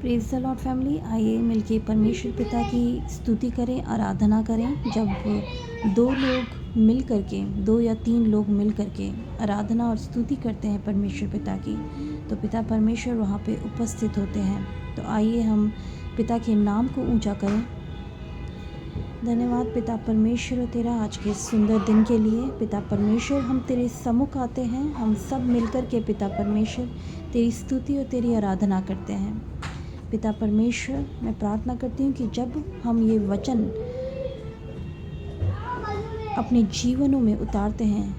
Praise the Lord family. आइए मिलके परमेश्वर पिता की स्तुति करें, आराधना करें। जब दो लोग मिल करके, 2 या 3 लोग मिल करके आराधना और स्तुति करते हैं परमेश्वर पिता की, तो पिता परमेश्वर वहाँ पे उपस्थित होते हैं। तो आइए हम पिता के नाम को ऊंचा करें। धन्यवाद पिता परमेश्वर तेरा आज के सुंदर दिन के लिए। पिता परमेश्वर हम तेरे सम्मुख आते हैं, हम सब मिलकर के पिता परमेश्वर तेरी स्तुति और तेरी आराधना करते हैं। पिता परमेश्वर मैं प्रार्थना करती हूँ कि जब हम ये वचन अपने जीवनों में उतारते हैं,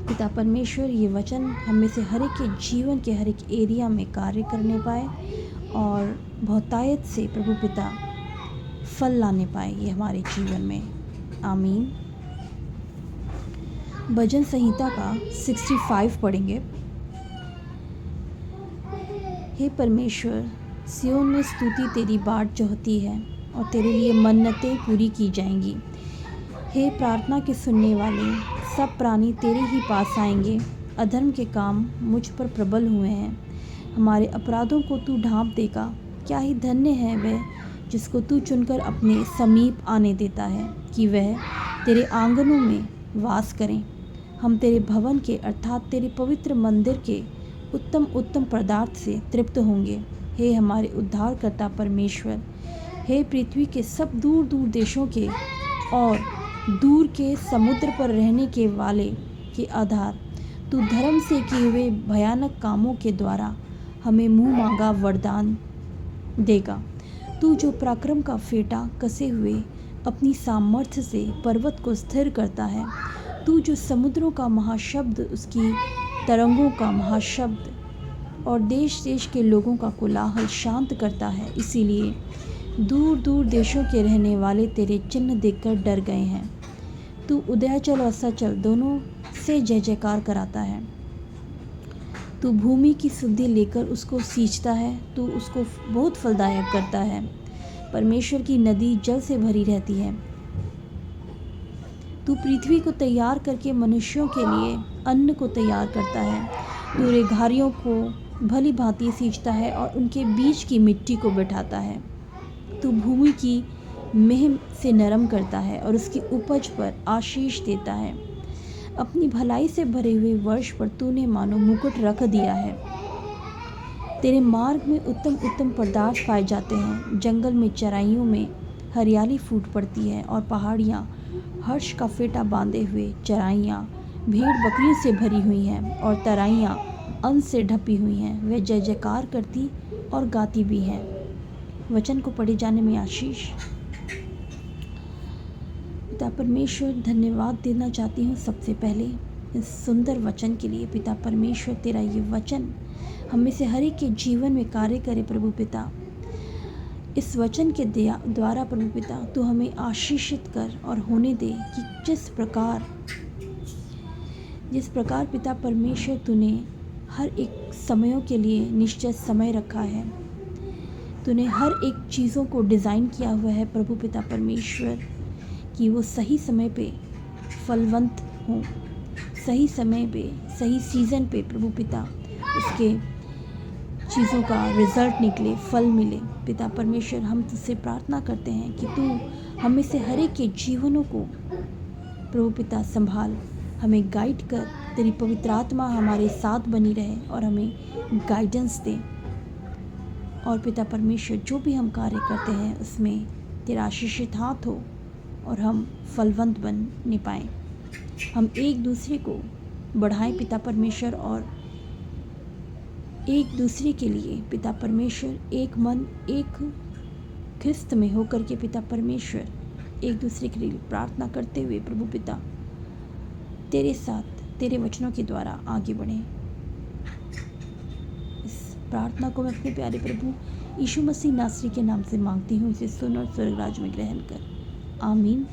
पिता परमेश्वर ये वचन हम में से हर एक के जीवन के हर एक एरिया में कार्य करने पाए और बहुतायत से प्रभु पिता फल लाने पाए ये हमारे जीवन में। आमीन। भजन संहिता का 65 पढ़ेंगे। हे परमेश्वर, सियोन में स्तुति तेरी बाट चढ़ती है और तेरे लिए मन्नतें पूरी की जाएंगी। हे प्रार्थना के सुनने वाले, सब प्राणी तेरे ही पास आएंगे। अधर्म के काम मुझ पर प्रबल हुए हैं, हमारे अपराधों को तू ढांप देगा। क्या ही धन्य है वह जिसको तू चुनकर अपने समीप आने देता है कि वह तेरे आंगनों में वास करें। हम तेरे भवन के अर्थात तेरे पवित्र मंदिर के उत्तम उत्तम पदार्थ से तृप्त होंगे। हे हमारे उद्धारकर्ता परमेश्वर, हे पृथ्वी के सब दूर दूर देशों के और दूर के समुद्र पर रहने के वाले के आधार, तू धर्म से किए हुए भयानक कामों के द्वारा हमें मुँह मांगा वरदान देगा। तू जो पराक्रम का फेटा कसे हुए अपनी सामर्थ्य से पर्वत को स्थिर करता है, तू जो समुद्रों का महाशब्द, उसकी तरंगों का महाशब्द और देश देश के लोगों का कोलाहल शांत करता है, इसीलिए दूर दूर देशों के रहने वाले तेरे चिन्ह देखकर डर गए हैं। तू उदयाचल और अस्ताचल दोनों से जय जयकार कराता है। तू भूमि की शुद्धि लेकर उसको सींचता है, तू उसको बहुत फलदायक करता है। परमेश्वर की नदी जल से भरी रहती है। तू पृथ्वी को तैयार करके मनुष्यों के लिए अन्न को तैयार करता है। तू रेघारियों को भली भांति सींचता है और उनके बीच की मिट्टी को बैठाता है। तू भूमि की मेह से नरम करता है और उसकी उपज पर आशीष देता है। अपनी भलाई से भरे हुए वर्ष पर तूने मानो मुकुट रख दिया है। तेरे मार्ग में उत्तम उत्तम पदार्थ पाए जाते हैं। जंगल में चराइयों में हरियाली फूट पड़ती है और पहाड़ियाँ हर्ष का फेटा बांधे हुए चराइयाँ भेड़ बकरियों से भरी हुई हैं और तराइयाँ अन्न से ढपी हुई हैं। वे जय जयकार करती और गाती भी हैं। वचन को पढ़े जाने में आशीष। पिता परमेश्वर, धन्यवाद देना चाहती हूँ सबसे पहले इस सुंदर वचन के लिए। पिता परमेश्वर, तेरा ये वचन हम में से हर एक के जीवन में कार्य करे प्रभु पिता। इस वचन के द्वारा प्रभु पिता तू हमें आशीषित कर और होने दे कि जिस प्रकार पिता परमेश्वर तूने हर एक समयों के लिए निश्चित समय रखा है, तूने हर एक चीज़ों को डिज़ाइन किया हुआ है प्रभु पिता परमेश्वर, कि वो सही समय पे फलवंत हों, सही समय पे सही सीज़न पे प्रभु पिता उसके चीज़ों का रिज़ल्ट निकले, फल मिले। पिता परमेश्वर, हम तुझसे प्रार्थना करते हैं कि तू हमें से हर एक के जीवनों को प्रभु पिता संभाल, हमें गाइड कर। तेरी पवित्र आत्मा हमारे साथ बनी रहे और हमें गाइडेंस दे। और पिता परमेश्वर, जो भी हम कार्य करते हैं उसमें तेरा आशीषित हाथ हो और हम फलवंत बनने पाएँ। हम एक दूसरे को बढ़ाएं पिता परमेश्वर और एक दूसरे के लिए पिता परमेश्वर एक मन एक ख्रिस्त में होकर के पिता परमेश्वर एक दूसरे के लिए प्रार्थना करते हुए प्रभु पिता तेरे साथ तेरे वचनों के द्वारा आगे बढ़ें। इस प्रार्थना को मैं अपने प्यारे प्रभु यीशु मसीह नासरी के नाम से मांगती हूँ। इसे सुन और स्वर्गराज में ग्रहण कर। आमीन।